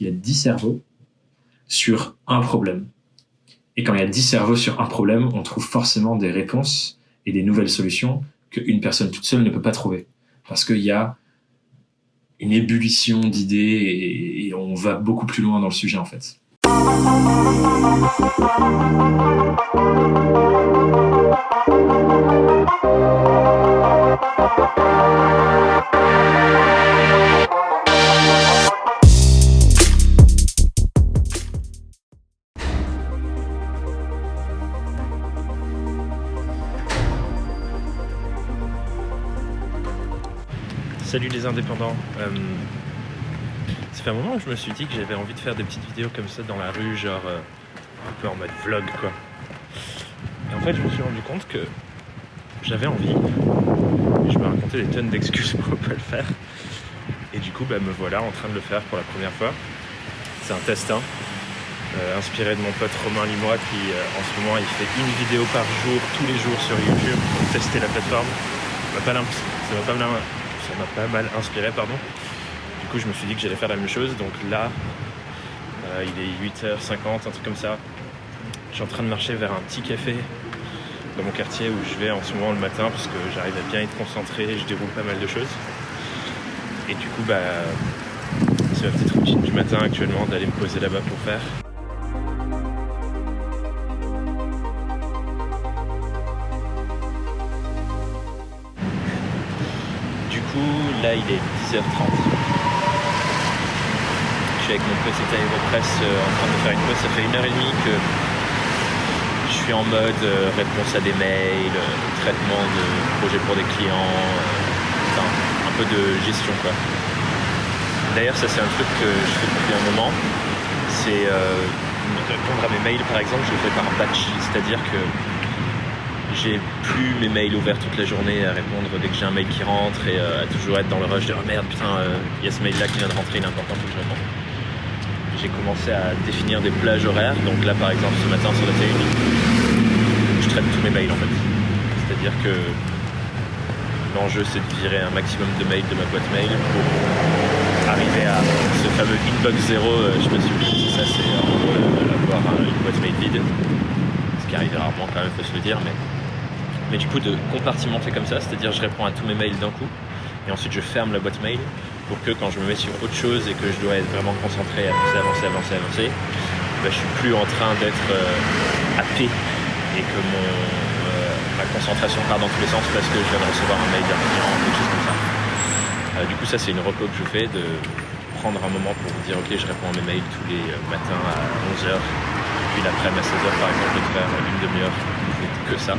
qu'il y a 10 cerveaux sur un problème. Et quand il y a 10 cerveaux sur un problème, on trouve forcément des réponses et des nouvelles solutions qu'une personne toute seule ne peut pas trouver. Parce qu'il y a une ébullition d'idées et on va beaucoup plus loin dans le sujet en fait. Salut les indépendants, ça fait un moment que je me suis dit que j'avais envie de faire des petites vidéos comme ça dans la rue, genre un peu en mode vlog quoi. Et en fait je me suis rendu compte que j'avais envie, et je me racontais des tonnes d'excuses pour pas le faire. Et du coup me voilà en train de le faire pour la première fois. C'est un test inspiré de mon pote Romain Limois qui en ce moment il fait une vidéo par jour, tous les jours sur YouTube pour tester la plateforme. Ça m'a pas mal inspiré, pardon. Du coup, je me suis dit que j'allais faire la même chose. Donc là, il est 8h50, un truc comme ça. Je suis en train de marcher vers un petit café dans mon quartier où je vais en ce moment le matin parce que j'arrive à bien être concentré et je déroule pas mal de choses. Et du coup, c'est ma petite routine du matin actuellement d'aller me poser là-bas pour faire. Là il est 10h30. Je suis avec mon petit Aéropress en train de faire une pause. Ça fait 1h30 que je suis en mode réponse à des mails, traitement de projets pour des clients, un peu de gestion quoi. D'ailleurs ça c'est un truc que je fais depuis un moment. C'est répondre à mes mails par exemple, je le fais par batch, c'est-à-dire que j'ai plus mes mails ouverts toute la journée à répondre dès que j'ai un mail qui rentre et à toujours être dans le rush de oh merde putain il y a ce mail là qui vient de rentrer, il est important, faut que je réponde. J'ai commencé à définir des plages horaires, donc là par exemple ce matin sur la télé je traite tous mes mails en fait. C'est-à-dire que l'enjeu c'est de virer un maximum de mails de ma boîte mail pour arriver à ce fameux inbox 0, je sais pas si vous dites ça, c'est en gros avoir une boîte mail vide, ce qui arrive rarement quand même, faut se le dire, mais du coup de compartimenter comme ça, c'est-à-dire je réponds à tous mes mails d'un coup et ensuite je ferme la boîte mail pour que quand je me mets sur autre chose et que je dois être vraiment concentré, avancer, je suis plus en train d'être happé et que ma concentration part dans tous les sens parce que je viens de recevoir un mail d'un client, quelque chose comme ça. Du coup ça c'est une reco que je fais, de prendre un moment pour vous dire ok je réponds à mes mails tous les matins à 11h, puis l'après-midi à 16h par exemple de faire une demi-heure, vous faites que ça.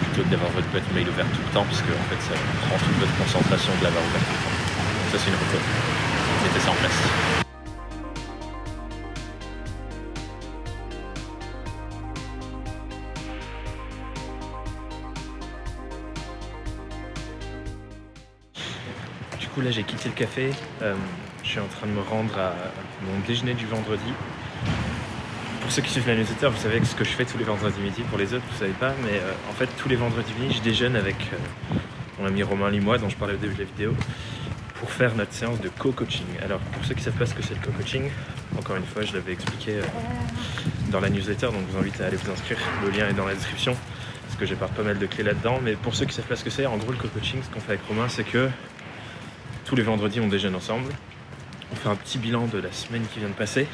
Plutôt que d'avoir votre boîte mail ouverte tout le temps parce que en fait ça prend toute votre concentration de l'avoir ouverte tout le temps. Donc ça c'est une reco. Mettez ça en place. Du coup là j'ai quitté le café, je suis en train de me rendre à mon déjeuner du vendredi. Pour ceux qui suivent la newsletter, vous savez que ce que je fais tous les vendredis midi. Pour les autres, vous savez pas, mais en fait, tous les vendredis midi, je déjeune avec mon ami Romain Limois, dont je parlais au début de la vidéo, pour faire notre séance de co-coaching. Alors, pour ceux qui ne savent pas ce que c'est le co-coaching, encore une fois, je l'avais expliqué dans la newsletter, donc je vous invite à aller vous inscrire. Le lien est dans la description, parce que j'éparte pas mal de clés là-dedans. Mais pour ceux qui ne savent pas ce que c'est, en gros, le co-coaching, ce qu'on fait avec Romain, c'est que tous les vendredis, on déjeune ensemble. On fait un petit bilan de la semaine qui vient de passer.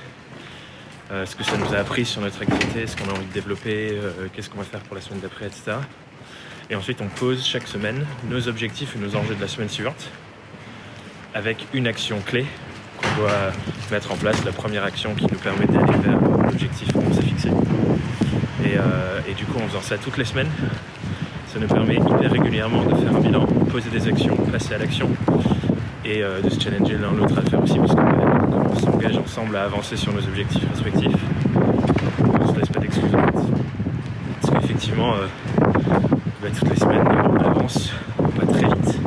Ce que ça nous a appris sur notre activité, ce qu'on a envie de développer, qu'est-ce qu'on va faire pour la semaine d'après, etc. Et ensuite, on pose chaque semaine nos objectifs et nos enjeux de la semaine suivante avec une action clé qu'on doit mettre en place, la première action qui nous permet d'aller vers l'objectif qu'on s'est fixé. Et du coup, en faisant ça toutes les semaines, ça nous permet hyper régulièrement de faire un bilan, poser des actions, passer à l'action et de se challenger l'un l'autre à le faire aussi parce qu'on s'engage ensemble à avancer sur nos objectifs respectifs. On ne se laisse pas d'excuses en fait. Parce qu'effectivement, toutes les semaines on avance, on va très vite.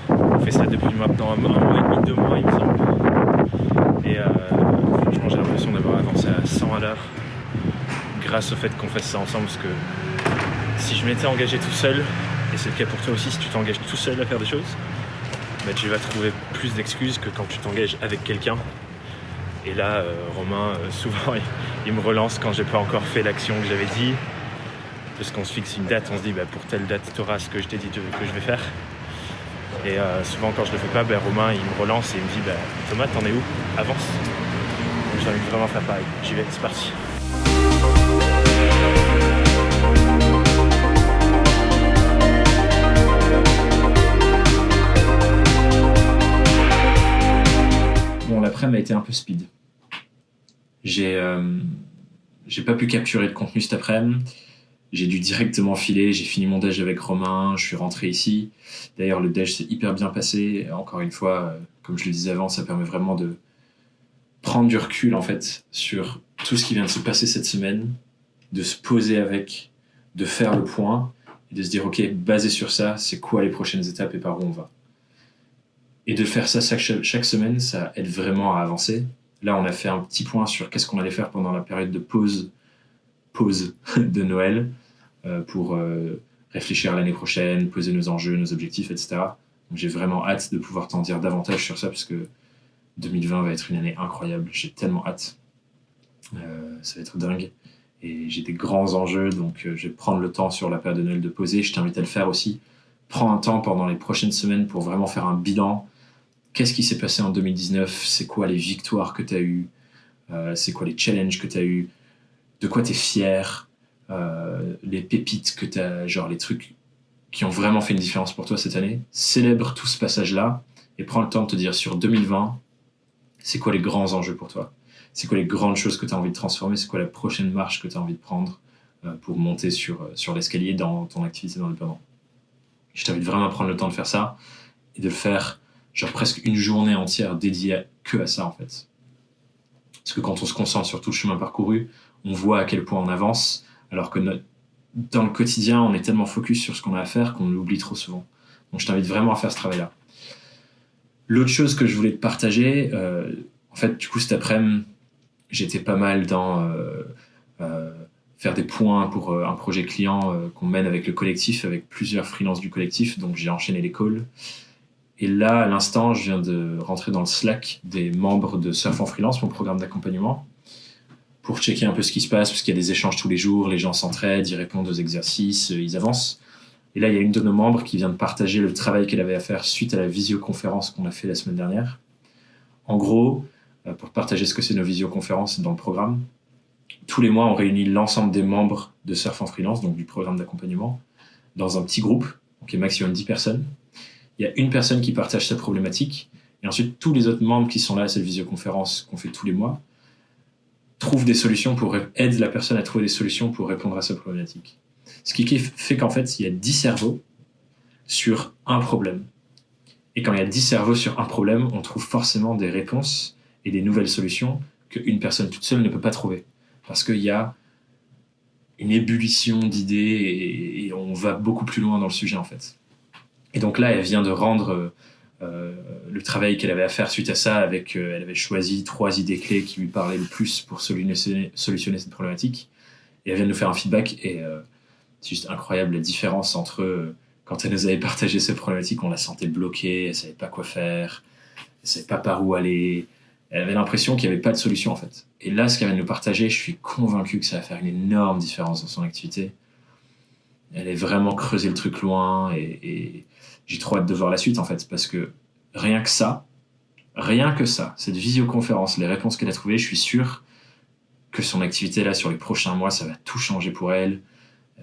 On fait ça depuis maintenant un mois et demi, 2 mois il me semble. Et franchement j'ai l'impression d'avoir avancé à 100 à l'heure grâce au fait qu'on fasse ça ensemble parce que si je m'étais engagé tout seul, et c'est le cas pour toi aussi, si tu t'engages tout seul à faire des choses, tu vas trouver plus d'excuses que quand tu t'engages avec quelqu'un Et là, Romain, souvent, il me relance quand j'ai pas encore fait l'action que j'avais dit. Parce qu'on se fixe une date, on se dit pour telle date, tu auras ce que je t'ai dit que je vais faire. Et souvent, quand je le fais pas, Romain, il me relance et il me dit Thomas, t'en es où? Avance. Donc, j'ai envie de vraiment faire pareil. J'y vais, c'est parti. Bon, l'après-midi a été un peu speed. J'ai pas pu capturer de contenu cet après-midi. J'ai dû directement filer, j'ai fini mon déj avec Romain, je suis rentré ici. D'ailleurs, le déj s'est hyper bien passé. Encore une fois, comme je le disais avant, ça permet vraiment de prendre du recul en fait sur tout ce qui vient de se passer cette semaine, de se poser avec, de faire le point et de se dire ok, basé sur ça, c'est quoi les prochaines étapes et par où on va. Et de faire ça chaque semaine, ça aide vraiment à avancer. Là, on a fait un petit point sur qu'est-ce qu'on allait faire pendant la période de pause de Noël pour réfléchir à l'année prochaine, poser nos enjeux, nos objectifs, etc. Donc, j'ai vraiment hâte de pouvoir t'en dire davantage sur ça parce que 2020 va être une année incroyable. J'ai tellement hâte. Ça va être dingue. Et j'ai des grands enjeux, donc je vais prendre le temps sur la période de Noël de poser. Je t'invite à le faire aussi. Prends un temps pendant les prochaines semaines pour vraiment faire un bilan. Qu'est-ce qui s'est passé en 2019? C'est quoi les victoires que tu as eues? C'est quoi les challenges que tu as eues? De quoi tu es fier? Les pépites que tu as, genre les trucs qui ont vraiment fait une différence pour toi cette année. Célèbre tout ce passage-là et prends le temps de te dire sur 2020, c'est quoi les grands enjeux pour toi? C'est quoi les grandes choses que tu as envie de transformer? C'est quoi la prochaine marche que tu as envie de prendre pour monter sur l'escalier dans ton activité d'indépendant? Je t'invite vraiment à prendre le temps de faire ça et de le faire genre presque une journée entière dédiée que à ça en fait. Parce que quand on se concentre sur tout le chemin parcouru, on voit à quel point on avance, alors que dans le quotidien, on est tellement focus sur ce qu'on a à faire qu'on l'oublie trop souvent. Donc je t'invite vraiment à faire ce travail-là. L'autre chose que je voulais te partager, en fait, du coup, cet après-midi, j'étais pas mal dans faire des points pour un projet client qu'on mène avec le collectif, avec plusieurs freelances du collectif, donc j'ai enchaîné les calls. Et là, à l'instant, je viens de rentrer dans le Slack des membres de Surf en Freelance, mon programme d'accompagnement, pour checker un peu ce qui se passe, parce qu'il y a des échanges tous les jours, les gens s'entraident, ils répondent aux exercices, ils avancent. Et là, il y a une de nos membres qui vient de partager le travail qu'elle avait à faire suite à la visioconférence qu'on a fait la semaine dernière. En gros, pour partager ce que c'est nos visioconférences dans le programme, tous les mois, on réunit l'ensemble des membres de Surf en Freelance, donc du programme d'accompagnement, dans un petit groupe, donc il y a maximum 10 personnes. Il y a une personne qui partage sa problématique, et ensuite tous les autres membres qui sont là à cette visioconférence qu'on fait tous les mois trouvent des solutions aident la personne à trouver des solutions pour répondre à sa problématique. Ce qui fait qu'en fait, il y a 10 cerveaux sur un problème. Et quand il y a 10 cerveaux sur un problème, on trouve forcément des réponses et des nouvelles solutions qu'une personne toute seule ne peut pas trouver. Parce qu'il y a une ébullition d'idées et on va beaucoup plus loin dans le sujet en fait. Et donc là, elle vient de rendre le travail qu'elle avait à faire suite à ça. Elle avait choisi 3 idées clés qui lui parlaient le plus pour solutionner cette problématique. Et elle vient de nous faire un feedback. Et c'est juste incroyable la différence entre quand elle nous avait partagé ces problématiques, on la sentait bloquée, elle savait pas quoi faire, elle savait pas par où aller. Elle avait l'impression qu'il n'y avait pas de solution en fait. Et là, ce qu'elle vient de nous partager, je suis convaincu que ça va faire une énorme différence dans son activité. Elle est vraiment creusé le truc loin et j'ai trop hâte de voir la suite en fait, parce que rien que ça, cette visioconférence, les réponses qu'elle a trouvées, je suis sûr que son activité là sur les prochains mois, ça va tout changer pour elle.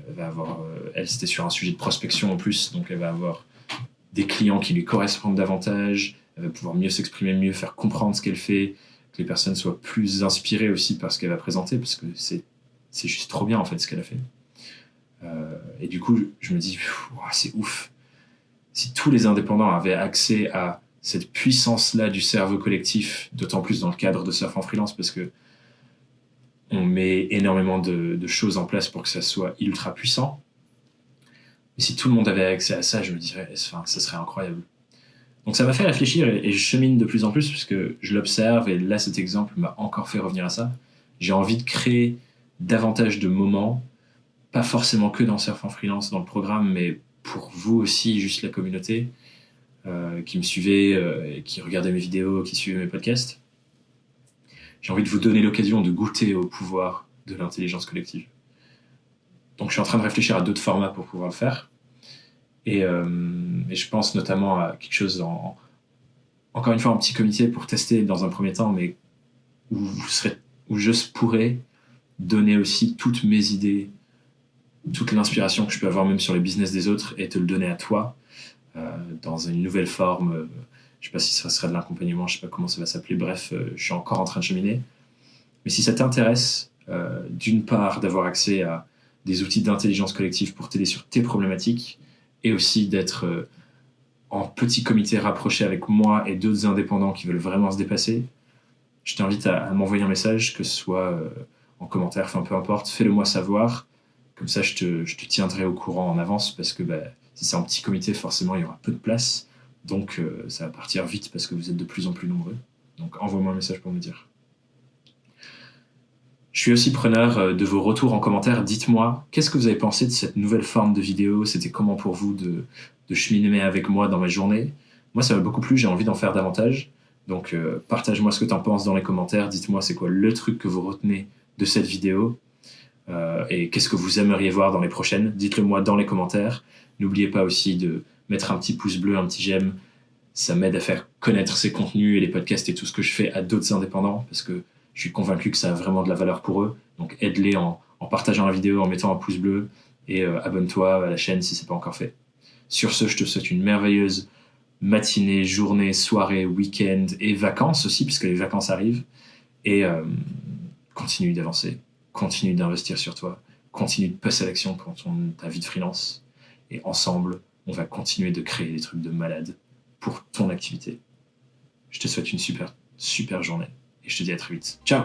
Elle va avoir, elle c'était sur un sujet de prospection en plus, donc elle va avoir des clients qui lui correspondent davantage, elle va pouvoir mieux s'exprimer, mieux faire comprendre ce qu'elle fait, que les personnes soient plus inspirées aussi par ce qu'elle va présenter, parce que c'est juste trop bien en fait ce qu'elle a fait. Et du coup, je me dis, c'est ouf. Si tous les indépendants avaient accès à cette puissance-là du cerveau collectif, d'autant plus dans le cadre de Surf en Freelance, parce que on met énormément de choses en place pour que ça soit ultra puissant. Mais si tout le monde avait accès à ça, je me dirais, ça serait incroyable. Donc ça m'a fait réfléchir et je chemine de plus en plus, parce que je l'observe, et là, cet exemple m'a encore fait revenir à ça. J'ai envie de créer davantage de moments, pas forcément que dans Surf en Freelance, dans le programme, mais pour vous aussi, juste la communauté qui me suivait, qui regardait mes vidéos, qui suivait mes podcasts. j'ai envie de vous donner l'occasion de goûter au pouvoir de l'intelligence collective. Donc je suis en train de réfléchir à d'autres formats pour pouvoir le faire. Et je pense notamment à quelque chose encore une fois en petit comité pour tester dans un premier temps, mais où je pourrais donner aussi toutes mes idées, toute l'inspiration que je peux avoir même sur les business des autres et te le donner à toi dans une nouvelle forme. Je sais pas si ça serait de l'accompagnement, je sais pas comment ça va s'appeler. Bref, je suis encore en train de cheminer. Mais si ça t'intéresse, d'une part d'avoir accès à des outils d'intelligence collective pour t'aider sur tes problématiques et aussi d'être en petit comité rapproché avec moi et d'autres indépendants qui veulent vraiment se dépasser, je t'invite à m'envoyer un message, que ce soit en commentaire, enfin peu importe, fais-le moi savoir. Comme ça, je te tiendrai au courant en avance parce que si c'est en petit comité, forcément, il y aura peu de place. Donc, ça va partir vite parce que vous êtes de plus en plus nombreux. Donc, envoie-moi un message pour me dire. Je suis aussi preneur de vos retours en commentaire. Dites-moi, qu'est-ce que vous avez pensé de cette nouvelle forme de vidéo ? C'était comment pour vous de cheminer avec moi dans ma journée ? Moi, ça m'a beaucoup plu, j'ai envie d'en faire davantage. Donc, partage-moi ce que tu en penses dans les commentaires. Dites-moi, c'est quoi le truc que vous retenez de cette vidéo ? Et qu'est-ce que vous aimeriez voir dans les prochaines ? Dites-le moi dans les commentaires. N'oubliez pas aussi de mettre un petit pouce bleu, un petit j'aime. Ça m'aide à faire connaître ces contenus et les podcasts et tout ce que je fais à d'autres indépendants parce que je suis convaincu que ça a vraiment de la valeur pour eux. Donc aide-les en partageant la vidéo, en mettant un pouce bleu et abonne-toi à la chaîne si c'est pas encore fait. Sur ce, je te souhaite une merveilleuse matinée, journée, soirée, week-end et vacances aussi puisque les vacances arrivent. Et continue d'avancer, continue d'investir sur toi, continue de passer à l'action pour ta vie de freelance. Et ensemble, on va continuer de créer des trucs de malade pour ton activité. Je te souhaite une super, super journée et je te dis à très vite. Ciao!